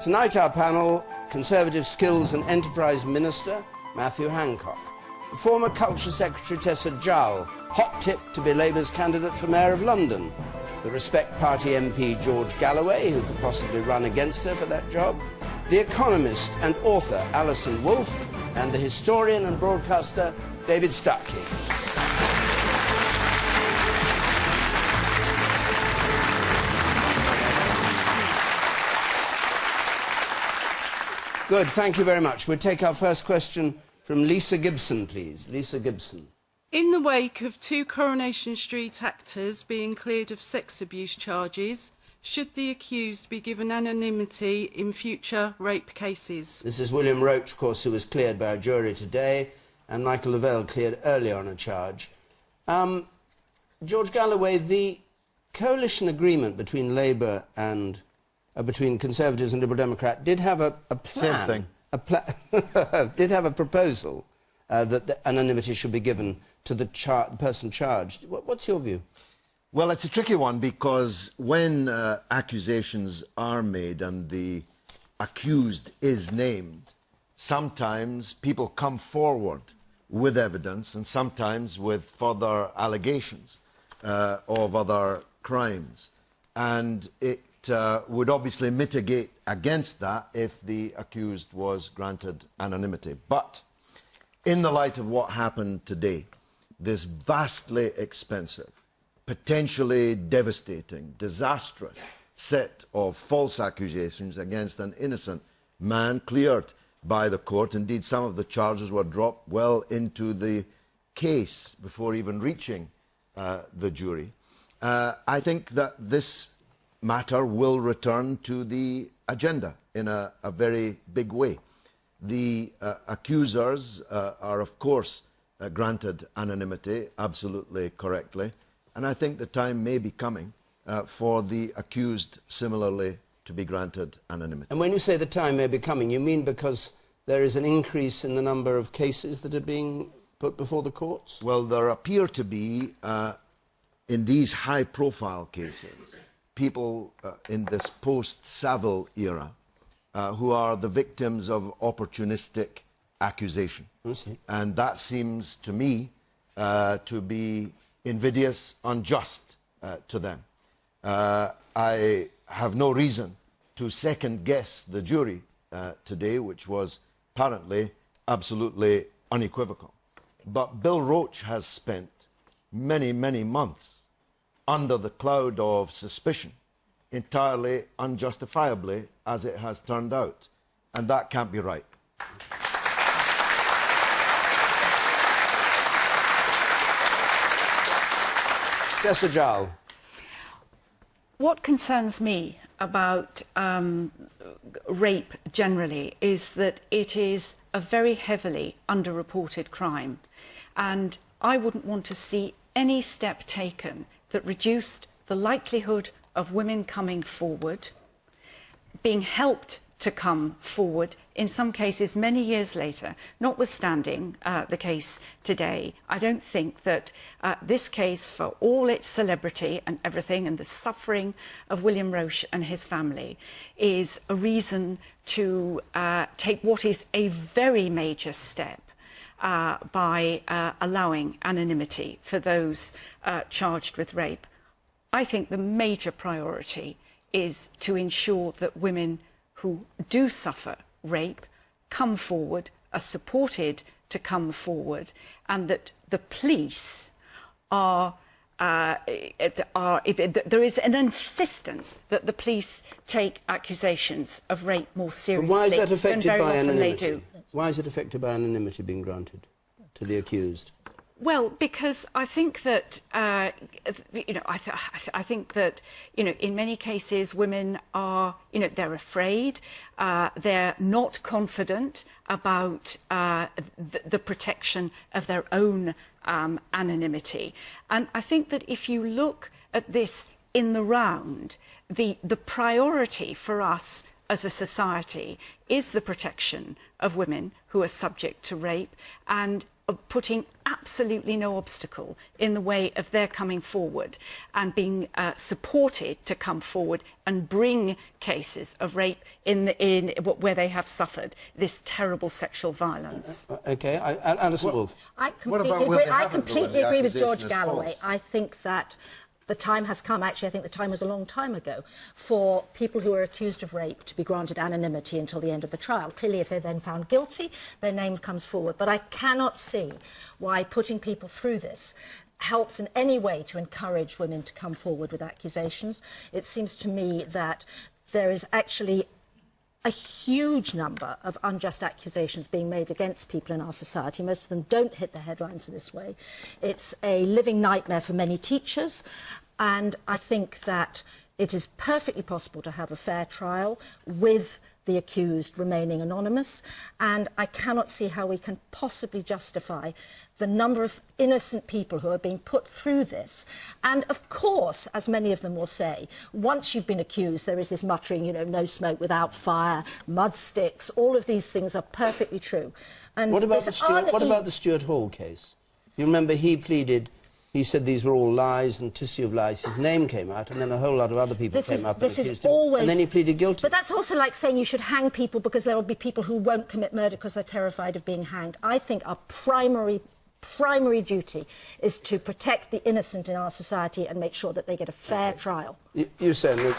Tonight our panel, Conservative Skills and Enterprise Minister Matthew Hancock, former Culture Secretary Tessa Jowell, hot tip to be Labour's candidate for Mayor of London, the Respect Party MP George Galloway, who could possibly run against her for that job, the economist and author Alison Wolf, and the historian and broadcaster David Starkey. Good, thank you very much. We'll take our first question from Lisa Gibson, please. Lisa Gibson. In the wake of 2 Coronation Street actors being cleared of sex abuse charges, should the accused be given anonymity in future rape cases? This is William Roach, of course, who was cleared by a jury today, and Michael Lavelle cleared earlier on a charge. George Galloway, the coalition agreement between Labour and between Conservatives and Liberal Democrat did have a plan. Same thing. Did have a proposal that the anonymity should be given to the person charged. What's your view? Well, it's a tricky one because when accusations are made and the accused is named, sometimes people come forward with evidence and sometimes with further allegations of other crimes. And it would obviously mitigate against that if the accused was granted anonymity. But in the light of what happened today, this vastly expensive, potentially devastating, disastrous set of false accusations against an innocent man cleared by the court. Indeed, some of the charges were dropped well into the case before even reaching the jury. I think that this matter will return to the agenda in a very big way. The accusers are, of course, granted anonymity, absolutely correctly, and I think the time may be coming for the accused similarly to be granted anonymity. And when you say the time may be coming, you mean because there is an increase in the number of cases that are being put before the courts? Well, there appear to be, in these high-profile cases, people in this post-Savile era who are the victims of opportunistic accusation. And that seems to me to be invidious, unjust to them. I have no reason to second-guess the jury today, which was apparently absolutely unequivocal. But Bill Roach has spent many, many months under the cloud of suspicion, entirely unjustifiably, as it has turned out. And that can't be right. Tessa Jowell. What concerns me about rape generally is that it is a very heavily underreported crime. And I wouldn't want to see any step taken that reduced the likelihood of women coming forward, being helped to come forward, in some cases many years later, notwithstanding the case today. I don't think that this case, for all its celebrity and everything and the suffering of William Roche and his family, is a reason to take what is a very major step by allowing anonymity for those charged with rape. I think the major priority is to ensure that women who do suffer rape come forward, are supported to come forward, and that the police there is an insistence that the police take accusations of rape more seriously. But why is that affected than very by often anonymity? they do. Why is it affected by anonymity being granted to the accused? Well, because I think that, I think that, in many cases women are, they're afraid, they're not confident about the protection of their own anonymity. And I think that if you look at this in the round, the priority for us as a society is the protection of women who are subject to rape, and putting absolutely no obstacle in the way of their coming forward and being supported to come forward and bring cases of rape where they have suffered this terrible sexual violence. OK, Alison Wolf. I completely agree with George Galloway. I think that the time has come, actually I think the time was a long time ago, for people who are accused of rape to be granted anonymity until the end of the trial. Clearly, if they're then found guilty, their name comes forward. But I cannot see why putting people through this helps in any way to encourage women to come forward with accusations. It seems to me that there is actually a huge number of unjust accusations being made against people in our society. Most of them don't hit the headlines in this way. It's a living nightmare for many teachers, and I think that it is perfectly possible to have a fair trial with the accused remaining anonymous, and I cannot see how we can possibly justify the number of innocent people who are being put through this. And of course, as many of them will say, once you've been accused, there is this muttering, you know, no smoke without fire, mud sticks, all of these things are perfectly true. And what about the Stuart Hall case? You remember he pleaded, he said these were all lies and tissue of lies. His name came out, and then a whole lot of other people came up and accused him. And then he pleaded guilty. But that's also like saying you should hang people because there will be people who won't commit murder because they're terrified of being hanged. I think our primary duty is to protect the innocent in our society and make sure that they get a fair trial. You said, Luke.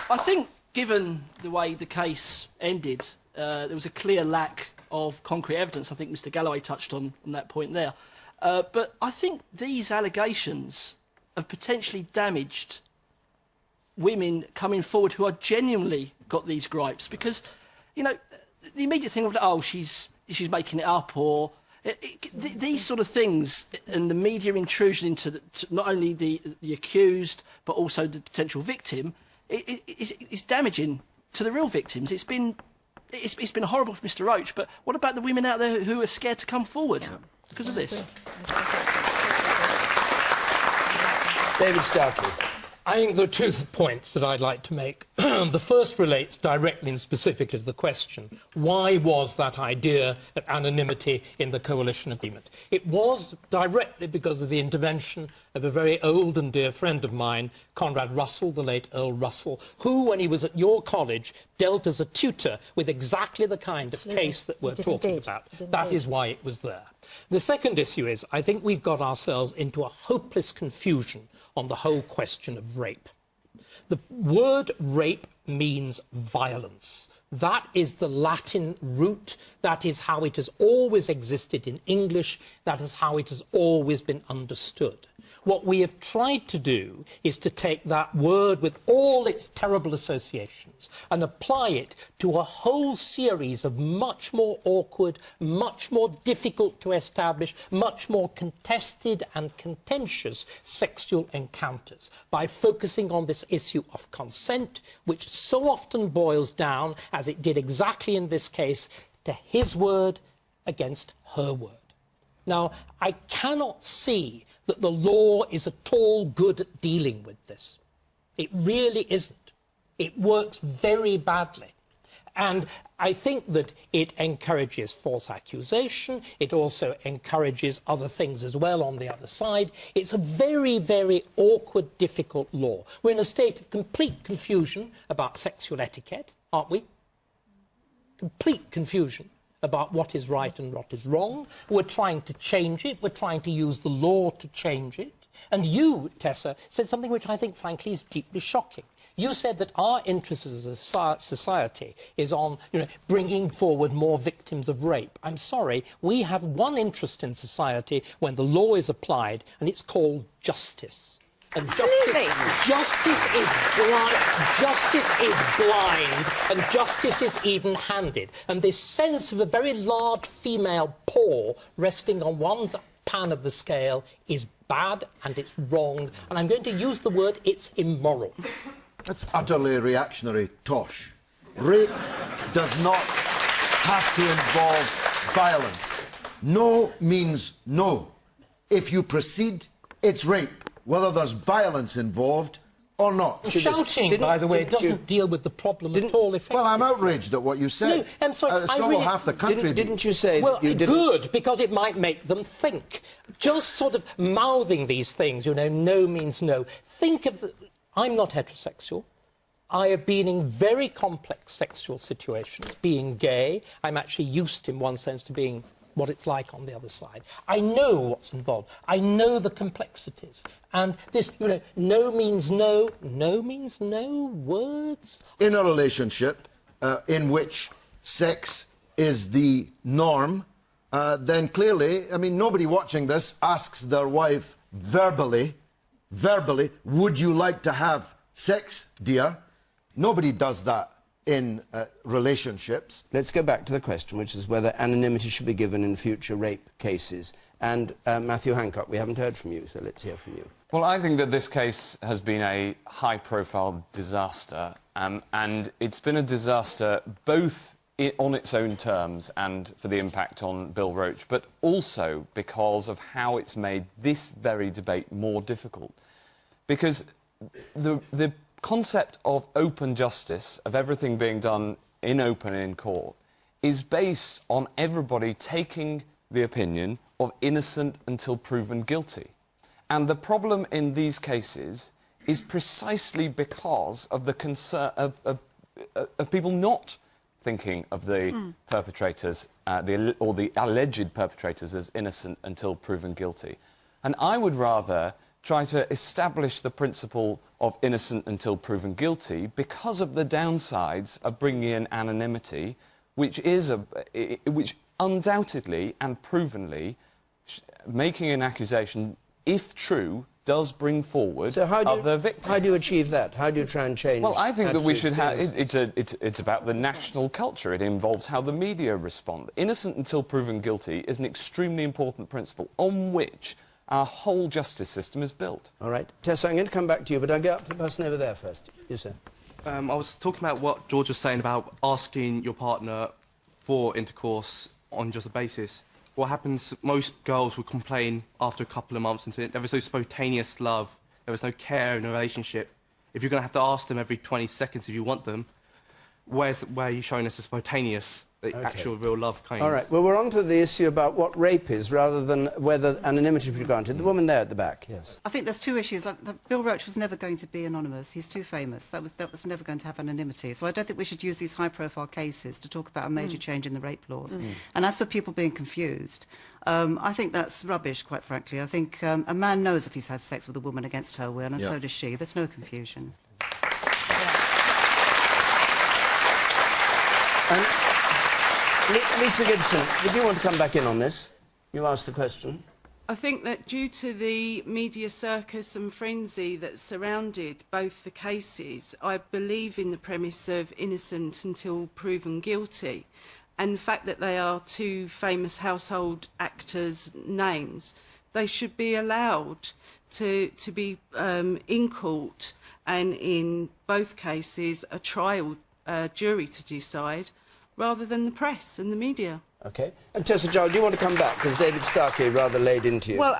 I think, given the way the case ended, there was a clear lack of concrete evidence. I think Mr. Galloway touched on that point there. But I think these allegations have potentially damaged women coming forward who are genuinely got these gripes, because, you know, the immediate thing of, oh, she's making it up, or these sort of things, and the media intrusion into not only the accused but also the potential victim is damaging to the real victims. It's been horrible for Mr. Roach, but what about the women out there who are scared to come forward because of this? David Starkey. I think there are 2 points that I'd like to make. The first relates directly and specifically to the question, why was that idea of anonymity in the coalition agreement? It was directly because of the intervention of a very old and dear friend of mine, Conrad Russell, the late Earl Russell, who, when he was at your college, dealt as a tutor with exactly the kind of case that we're talking about. That is why it was there. The second issue is, I think we've got ourselves into a hopeless confusion on the whole question of rape. The word rape means violence. That is the Latin root. That is how it has always existed in English. That is how it has always been understood. What we have tried to do is to take that word with all its terrible associations and apply it to a whole series of much more awkward, much more difficult to establish, much more contested and contentious sexual encounters by focusing on this issue of consent, which so often boils down, as it did exactly in this case, to his word against her word. Now, I cannot see that the law is at all good at dealing with this. It really isn't. It works very badly. And I think that it encourages false accusation. It also encourages other things as well on the other side. It's a very, very awkward, difficult law. We're in a state of complete confusion about sexual etiquette, aren't we? Complete confusion about what is right and what is wrong. We're trying to change it. We're trying to use the law to change it. And you, Tessa, said something which I think, frankly, is deeply shocking. You said that our interest as a society is on, bringing forward more victims of rape. I'm sorry, we have one interest in society when the law is applied, and it's called justice. And justice is blind, and justice is even-handed. And this sense of a very large female paw resting on one pan of the scale is bad and it's wrong. And I'm going to use the word, it's immoral. That's utterly reactionary tosh. Rape does not have to involve violence. No means no. If you proceed, it's rape, whether there's violence involved or not? Shouting, by the way, doesn't deal with the problem at all effectively. Well, I'm outraged at what you said. No, I'm sorry. So will half the country. Didn't you say well, that you didn't... good, because it might make them think. Just sort of mouthing these things, you know, no means no. Think of the... I'm not heterosexual. I have been in very complex sexual situations. Being gay, I'm actually used, in one sense, to being what it's like on the other side. I know what's involved. I know the complexities. And this, you know, no means no, no means no, words. In a relationship in which sex is the norm, then clearly, I mean, nobody watching this asks their wife verbally, would you like to have sex, dear? Nobody does that in relationships. Let's go back to the question, which is whether anonymity should be given in future rape cases. And Matthew Hancock, we haven't heard from you, so let's hear from you. Well, I think that this case has been a high-profile disaster, and it's been a disaster both on its own terms and for the impact on Bill Roach, but also because of how it's made this very debate more difficult. Because the concept of open justice, of everything being done in open in court, is based on everybody taking the opinion of innocent until proven guilty. And the problem in these cases is precisely because of the concern of people not thinking of the perpetrators, or the alleged perpetrators, as innocent until proven guilty. And I would rather try to establish the principle of innocent until proven guilty because of the downsides of bringing in anonymity, which undoubtedly and provenly making an accusation, if true, does bring forward other victims. How do you achieve that? How do you try and change? Well, I think that we should have... It's about the national culture. It involves how the media respond. Innocent until proven guilty is an extremely important principle on which our whole justice system is built. All right. Tessa, I'm going to come back to you, but I'll get up to the person over there first. You, sir. I was talking about what George was saying about asking your partner for intercourse on just a basis. What happens, most girls will complain after a couple of months into it. There was no spontaneous love. There was no care in a relationship. If you're going to have to ask them every 20 seconds if you want them, where are you showing us the spontaneous, the actual real love kind? All right. Well, we're on to the issue about what rape is rather than whether anonymity should be granted. The woman there at the back, yes. I think there's two issues. Bill Roach was never going to be anonymous. He's too famous. That was never going to have anonymity. So I don't think we should use these high-profile cases to talk about a major change in the rape laws. And as for people being confused, I think that's rubbish, quite frankly. I think a man knows if he's had sex with a woman against her will, and so does she. There's no confusion. And Lisa Gibson, did you want to come back in on this? You asked the question. I think that due to the media circus and frenzy that surrounded both the cases, I believe in the premise of innocent until proven guilty. And the fact that they are two famous household actors' names, they should be allowed to be in court, and in both cases a trial jury to decide, rather than the press and the media. OK. And Tessa Jowell, do you want to come back? Because David Starkey rather laid into you. Well,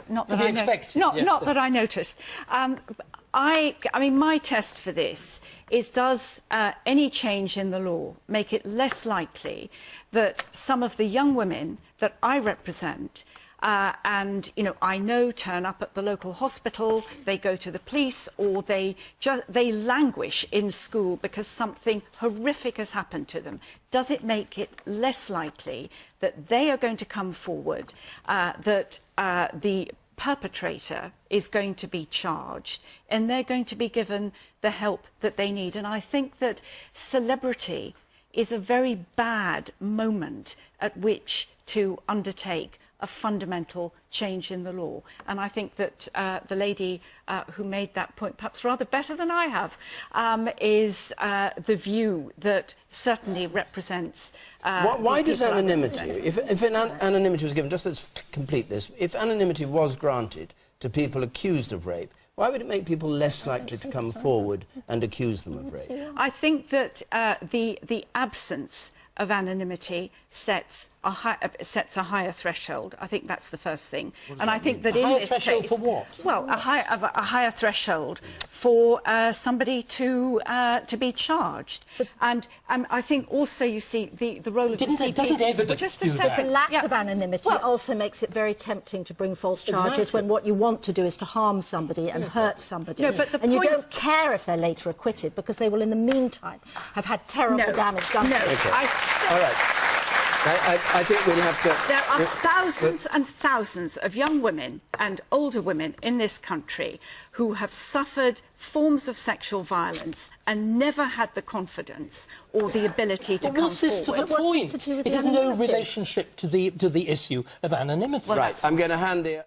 not that I noticed. I mean, my test for this is, does any change in the law make it less likely that some of the young women that I represent and, you know, I know turn up at the local hospital, they go to the police, or they languish in school because something horrific has happened to them? Does it make it less likely that they are going to come forward, that the perpetrator is going to be charged, and they're going to be given the help that they need? And I think that celebrity is a very bad moment at which to undertake a fundamental change in the law. And I think that the lady who made that point, perhaps rather better than I have, is the view that certainly represents... Why does anonymity, if anonymity was given, just let's complete this, if anonymity was granted to people accused of rape, why would it make people less likely to come forward and accuse them of rape? I think that the absence of anonymity sets a higher threshold. I think that's the first thing. And I think that in this case... for what? Well, a higher threshold for somebody to be charged. And I think also, you see, the role of the CP... Doesn't evidence just do that? The lack of anonymity also makes it very tempting to bring false charges when what you want to do is to harm somebody and hurt somebody. No, but you don't care if they're later acquitted, because they will, in the meantime, have had terrible damage done to them. All right. I think we'll have to... There are thousands and thousands of young women and older women in this country who have suffered forms of sexual violence and never had the confidence or the ability to come What's this to the forward. point? It has no relationship to the issue of anonymity. Right, I'm going to hand the...